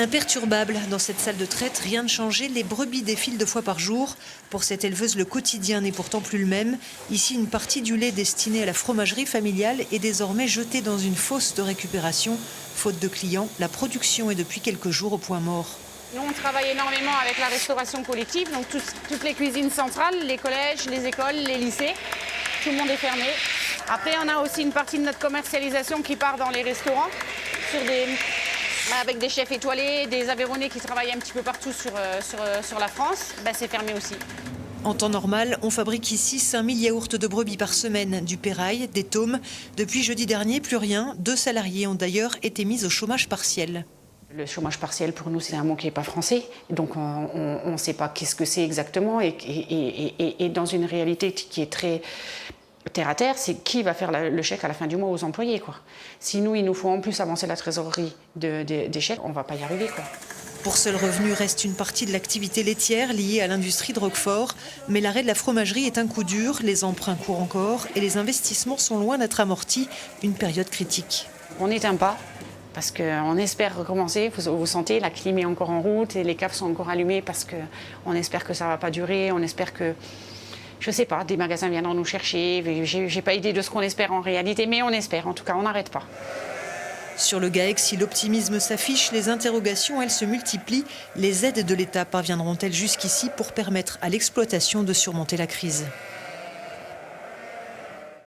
Imperturbable dans cette salle de traite, rien ne changeait, les brebis défilent 2 fois par jour. Pour cette éleveuse, le quotidien n'est pourtant plus le même. Ici, une partie du lait destiné à la fromagerie familiale est désormais jetée dans une fosse de récupération. Faute de clients, la production est depuis quelques jours au point mort. Nous, on travaille énormément avec la restauration collective, donc toutes les cuisines centrales, les collèges, les écoles, les lycées, tout le monde est fermé. Après, on a aussi une partie de notre commercialisation qui part dans les restaurants, avec des chefs étoilés, des Aveyronnais qui travaillent un petit peu partout sur la France. C'est fermé aussi. En temps normal, on fabrique ici 5000 yaourts de brebis par semaine, du pérail, des tômes. Depuis jeudi dernier, plus rien. 2 salariés ont d'ailleurs été mis au chômage partiel. Le chômage partiel, pour nous, c'est un mot qui n'est pas français. Donc, on ne sait pas qu'est-ce que c'est exactement. Et dans une réalité qui est très terre à terre, c'est qui va faire le chèque à la fin du mois aux employés, quoi. Si nous, il nous faut en plus avancer la trésorerie des chèques, on ne va pas y arriver, quoi. Pour seul revenu reste une partie de l'activité laitière liée à l'industrie de Roquefort. Mais l'arrêt de la fromagerie est un coup dur, les emprunts courent encore et les investissements sont loin d'être amortis. Une période critique. On n'éteint pas. Parce qu'on espère recommencer, vous sentez, la clim est encore en route et les caves sont encore allumées parce qu'on espère que ça ne va pas durer, on espère que, je ne sais pas, des magasins viendront nous chercher. J'ai pas idée de ce qu'on espère en réalité, mais on espère, en tout cas, on n'arrête pas. Sur le GAEC, si l'optimisme s'affiche, les interrogations, elles se multiplient. Les aides de l'État parviendront-elles jusqu'ici pour permettre à l'exploitation de surmonter la crise ?